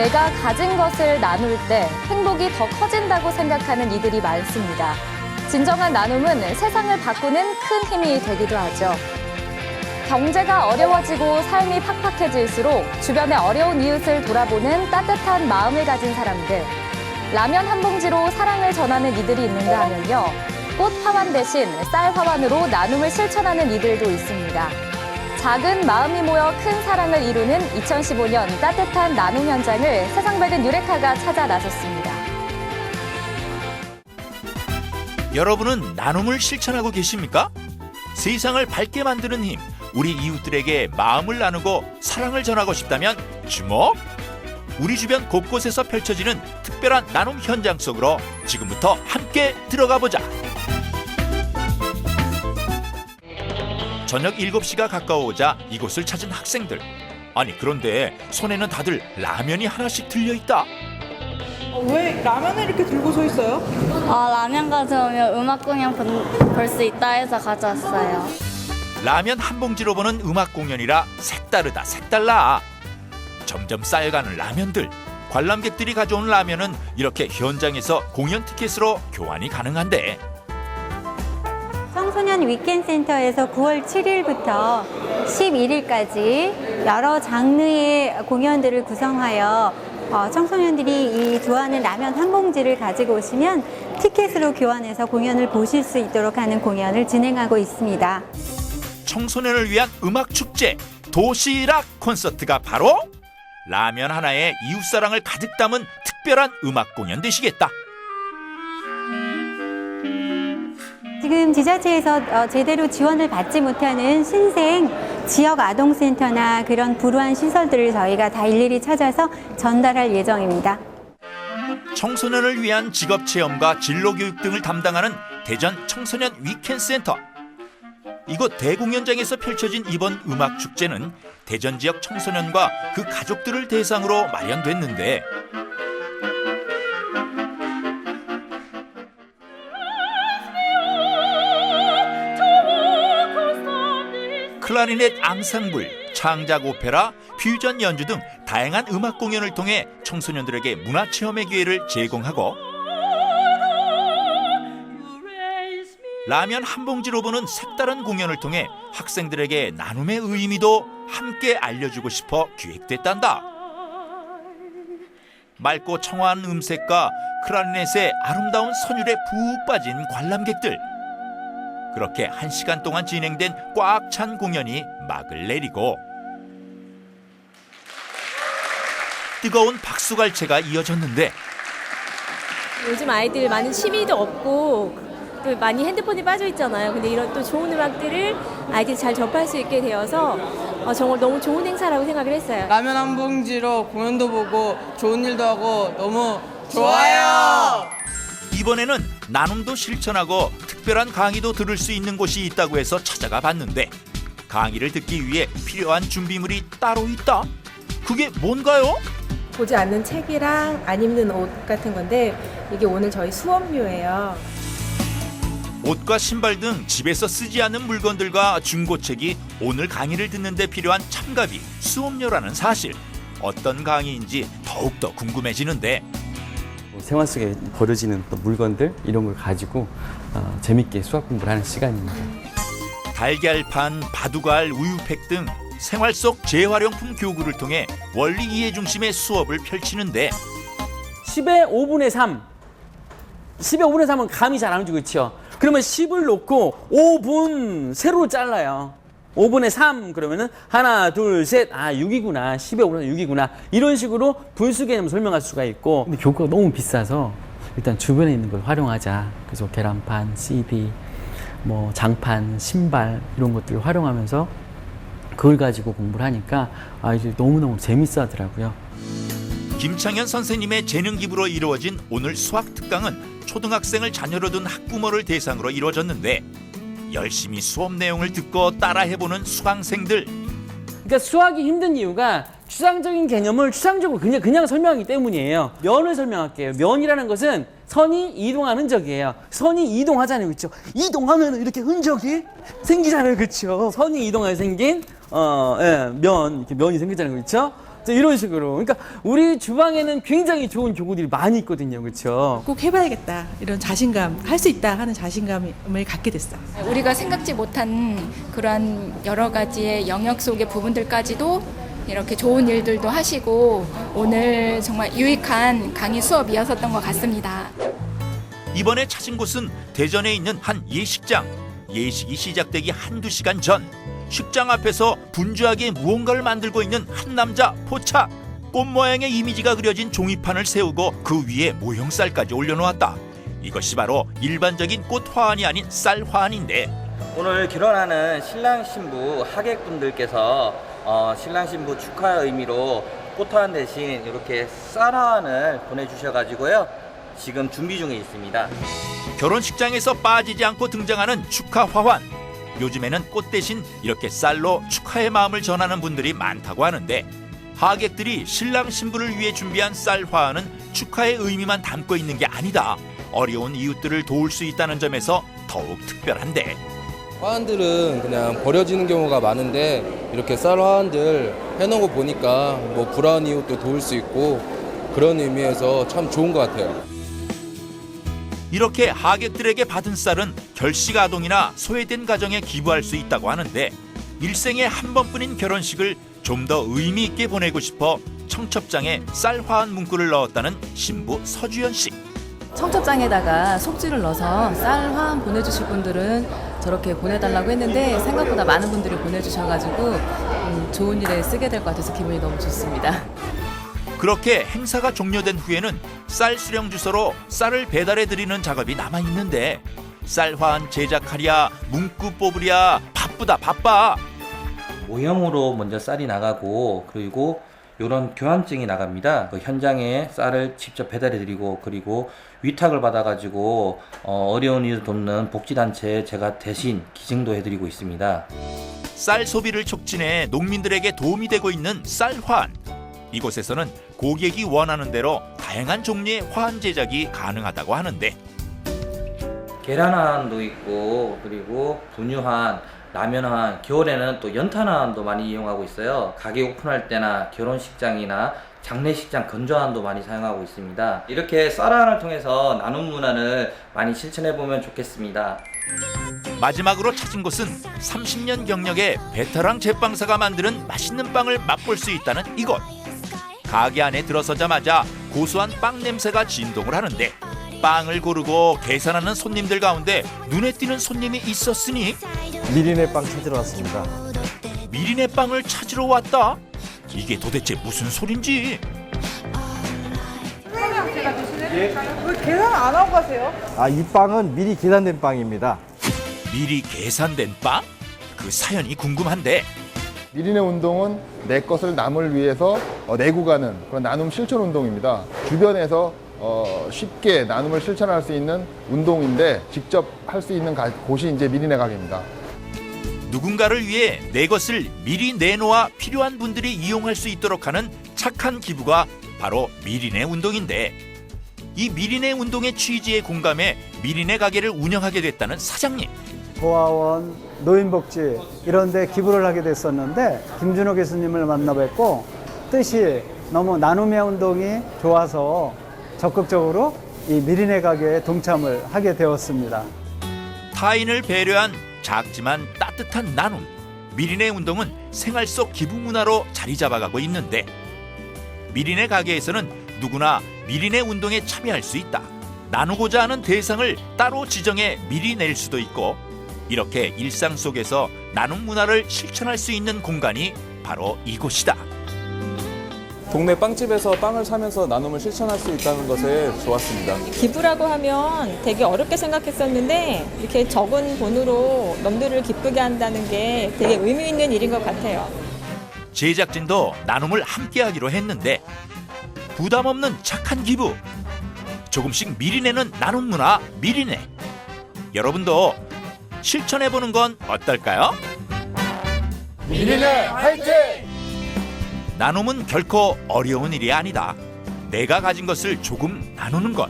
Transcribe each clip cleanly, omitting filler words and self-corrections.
내가 가진 것을 나눌 때 행복이 더 커진다고 생각하는 이들이 많습니다. 진정한 나눔은 세상을 바꾸는 큰 힘이 되기도 하죠. 경제가 어려워지고 삶이 팍팍해질수록 주변의 어려운 이웃을 돌아보는 따뜻한 마음을 가진 사람들. 라면 한 봉지로 사랑을 전하는 이들이 있는가 하면요. 꽃 화환 대신 쌀 화환으로 나눔을 실천하는 이들도 있습니다. 작은 마음이 모여 큰 사랑을 이루는 2015년 따뜻한 나눔 현장을 세상백은 유레카가 찾아 나섰습니다. 여러분은 나눔을 실천하고 계십니까? 세상을 밝게 만드는 힘, 우리 이웃들에게 마음을 나누고 사랑을 전하고 싶다면 주목! 우리 주변 곳곳에서 펼쳐지는 특별한 나눔 현장 속으로 지금부터 함께 들어가 보자. 저녁 7시가 가까워오자 이곳을 찾은 학생들. 아니 그런데 손에는 다들 라면이 하나씩 들려있다. 왜 라면을 이렇게 들고 서 있어요? 라면 가져오면 음악 공연 볼 수 있다 해서 가져왔어요. 라면 한 봉지로 보는 음악 공연이라 색다르다 색달라. 점점 쌓여가는 라면들. 관람객들이 가져온 라면은 이렇게 현장에서 공연 티켓으로 교환이 가능한데. 청소년 위켄센터에서 9월 7일부터 11일까지 여러 장르의 공연들을 구성하여 청소년들이 이 좋아하는 라면 한 봉지를 가지고 오시면 티켓으로 교환해서 공연을 보실 수 있도록 하는 공연을 진행하고 있습니다. 청소년을 위한 음악 축제 도시락 콘서트가 바로 라면 하나에 이웃사랑을 가득 담은 특별한 음악 공연 되시겠다. 지금 지자체에서 제대로 지원을 받지 못하는 신생 지역 아동센터나 그런 불우한 시설들을 저희가 다 일일이 찾아서 전달할 예정입니다. 청소년을 위한 직업체험과 진로교육 등을 담당하는 대전 청소년 위켄센터. 이곳 대공연장에서 펼쳐진 이번 음악축제는 대전 지역 청소년과 그 가족들을 대상으로 마련됐는데 클라리넷 앙상블, 창작 오페라, 퓨전 연주 등 다양한 음악 공연을 통해 청소년들에게 문화체험의 기회를 제공하고 라면 한 봉지로 보는 색다른 공연을 통해 학생들에게 나눔의 의미도 함께 알려주고 싶어 기획됐단다. 맑고 청아한 음색과 클라리넷의 아름다운 선율에 푹 빠진 관람객들. 그렇게 1시간 동안 진행된 꽉 찬 공연이 막을 내리고 뜨거운 박수갈채가 이어졌는데 요즘 아이들 많은 취미도 없고 또 많이 핸드폰에 빠져 있잖아요. 근데 이런 또 좋은 음악들을 아이들이 잘 접할 수 있게 되어서 정말 너무 좋은 행사라고 생각을 했어요. 라면 한 봉지로 공연도 보고 좋은 일도 하고 너무 좋아요. 이번에는 나눔도 실천하고 특별한 강의도 들을 수 있는 곳이 있다고 해서 찾아가 봤는데 강의를 듣기 위해 필요한 준비물이 따로 있다? 그게 뭔가요? 보지 않는 책이랑 안 입는 옷 같은 건데 이게 오늘 저희 수업료예요. 옷과 신발 등 집에서 쓰지 않는 물건들과 중고책이 오늘 강의를 듣는데 필요한 참가비, 수업료라는 사실. 어떤 강의인지 더욱더 궁금해지는데 생활 속에 버려지는 또 물건들 이런 걸 가지고 재밌게 수학 공부를 하는 시간입니다. 달걀판, 바둑알, 우유팩 등 생활 속 재활용품 교구를 통해 원리 이해 중심의 수업을 펼치는데 10의 5분의 3. 10의 5분의 3은 감이 잘 안 오죠, 그렇죠? 그러면 10을 놓고 5분 세로 잘라요. 5분의 3 그러면은 하나, 둘, 셋. 6이구나. 10의 5분의 6이구나. 이런 식으로 분수 개념을 설명할 수가 있고. 근데 교과가 너무 비싸서 일단 주변에 있는 걸 활용하자. 그래서 계란판, CD, 뭐 장판, 신발 이런 것들을 활용하면서 그걸 가지고 공부를 하니까 아이들이 너무너무 재밌어 하더라고요. 김창현 선생님의 재능 기부로 이루어진 오늘 수학 특강은 초등학생을 자녀로 둔 학부모를 대상으로 이루어졌는데 열심히 수업 내용을 듣고 따라해보는 수강생들. 그러니까 수학이 힘든 이유가 추상적인 개념을 추상적으로 그냥 설명하기 때문이에요. 면을 설명할게요. 면이라는 것은 선이 이동하는 흔적이에요. 선이 이동하잖아요, 그렇죠? 이동하면 이렇게 흔적이 생기잖아요, 그렇죠? 선이 이동하여 생긴 면, 이렇게 면이 생기잖아요, 그렇죠? 이런 식으로. 그러니까 우리 주방에는 굉장히 좋은 교구들이 많이 있거든요. 그렇죠? 꼭 해봐야겠다. 이런 자신감, 할 수 있다 하는 자신감을 갖게 됐어요. 우리가 생각지 못한 그러한 여러 가지의 영역 속의 부분들까지도 이렇게 좋은 일들도 하시고 오늘 정말 유익한 강의 수업이었던 것 같습니다. 이번에 찾은 곳은 대전에 있는 한 예식장. 예식이 시작되기 한두 시간 전 식장 앞에서 분주하게 무언가를 만들고 있는 한 남자 포착. 꽃 모양의 이미지가 그려진 종이판을 세우고 그 위에 모형쌀까지 올려놓았다. 이것이 바로 일반적인 꽃 화환이 아닌 쌀 화환인데 오늘 결혼하는 신랑 신부 하객분들께서 신랑 신부 축하의 의미로 꽃 화환 대신 이렇게 쌀 화환을 보내주셔가지고요. 지금 준비 중에 있습니다. 결혼식장에서 빠지지 않고 등장하는 축하 화환. 요즘에는 꽃 대신 이렇게 쌀로 축하의 마음을 전하는 분들이 많다고 하는데 하객들이 신랑 신부를 위해 준비한 쌀 화환은 축하의 의미만 담고 있는 게 아니다. 어려운 이웃들을 도울 수 있다는 점에서 더욱 특별한데 화환들은 그냥 버려지는 경우가 많은데 이렇게 쌀 화환들 해놓은 거 보니까 뭐 불안한 이웃도 도울 수 있고 그런 의미에서 참 좋은 것 같아요. 이렇게 하객들에게 받은 쌀은 결식 아동이나 소외된 가정에 기부할 수 있다고 하는데 일생에 한 번뿐인 결혼식을 좀 더 의미 있게 보내고 싶어 청첩장에 쌀 화환 문구를 넣었다는 신부 서주연 씨. 청첩장에다가 속지를 넣어서 쌀 화환 보내주실 분들은 저렇게 보내달라고 했는데 생각보다 많은 분들이 보내주셔가지고 좋은 일에 쓰게 될 것 같아서 기분이 너무 좋습니다. 그렇게 행사가 종료된 후에는 쌀 수령 주소로 쌀을 배달해 드리는 작업이 남아 있는데 쌀 화환 제작하랴 문구 뽑으랴 바쁘다 바빠. 모형으로 먼저 쌀이 나가고 그리고 이런 교환증이 나갑니다. 그 현장에 쌀을 직접 배달해 드리고 그리고 위탁을 받아가지고 어려운 이웃 돕는 복지단체에 제가 대신 기증도 해드리고 있습니다. 쌀 소비를 촉진해 농민들에게 도움이 되고 있는 쌀 화환. 이곳에서는 고객이 원하는 대로 다양한 종류의 화환 제작이 가능하다고 하는데 계란 화환도 있고 그리고 분유 화환, 라면 화환, 겨울에는 또 연탄 화환도 많이 이용하고 있어요. 가게 오픈할 때나 결혼식장이나 장례식장 건조 화환도 많이 사용하고 있습니다. 이렇게 쌀 화환을 통해서 나눔 문화를 많이 실천해 보면 좋겠습니다. 마지막으로 찾은 곳은 30년 경력의 베테랑 제빵사가 만드는 맛있는 빵을 맛볼 수 있다는 이곳. 가게 안에 들어서자마자 고소한 빵 냄새가 진동을 하는데 빵을 고르고 계산하는 손님들 가운데 눈에 띄는 손님이 있었으니 미리네 빵 찾으러 왔습니다. 미리네 빵을 찾으러 왔다? 이게 도대체 무슨 소린지? 왜 계산 안 하고 가세요? 이 빵은 미리 계산된 빵입니다. 미리 계산된 빵? 그 사연이 궁금한데 미리네 운동은 내 것을 남을 위해서 내고 가는 그런 나눔 실천 운동입니다. 주변에서 쉽게 나눔을 실천할 수 있는 운동인데 직접 할 수 있는 곳이 이제 미리네 가게입니다. 누군가를 위해 내 것을 미리 내놓아 필요한 분들이 이용할 수 있도록 하는 착한 기부가 바로 미리네 운동인데 이 미리네 운동의 취지에 공감해 미리네 가게를 운영하게 됐다는 사장님. 고아원, 노인복지 이런 데 기부를 하게 됐었는데 김준호 교수님을 만나 뵙고 뜻이 너무 나눔의 운동이 좋아서 적극적으로 이 미리네 가게에 동참을 하게 되었습니다. 타인을 배려한 작지만 따뜻한 나눔. 미리네 운동은 생활 속 기부 문화로 자리 잡아가고 있는데 미리네 가게에서는 누구나 미리네 운동에 참여할 수 있다. 나누고자 하는 대상을 따로 지정해 미리 낼 수도 있고 이렇게 일상 속에서 나눔 문화를 실천할 수 있는 공간이 바로 이곳이다. 동네 빵집에서 빵을 사면서 나눔을 실천할 수 있다는 것에 좋았습니다. 기부라고 하면 되게 어렵게 생각했었는데 이렇게 적은 돈으로 남들을 기쁘게 한다는 게 되게 의미 있는 일인 것 같아요. 제작진도 나눔을 함께하기로 했는데 부담 없는 착한 기부. 조금씩 미리내는 나눔 문화 미리내. 여러분도 실천해보는 건 어떨까요? 미리네 화이팅! 나눔은 결코 어려운 일이 아니다. 내가 가진 것을 조금 나누는 것.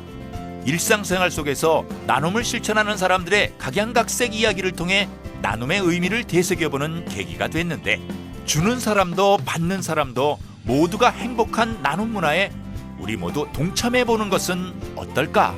일상생활 속에서 나눔을 실천하는 사람들의 각양각색 이야기를 통해 나눔의 의미를 되새겨보는 계기가 됐는데 주는 사람도 받는 사람도 모두가 행복한 나눔 문화에 우리 모두 동참해 보는 것은 어떨까?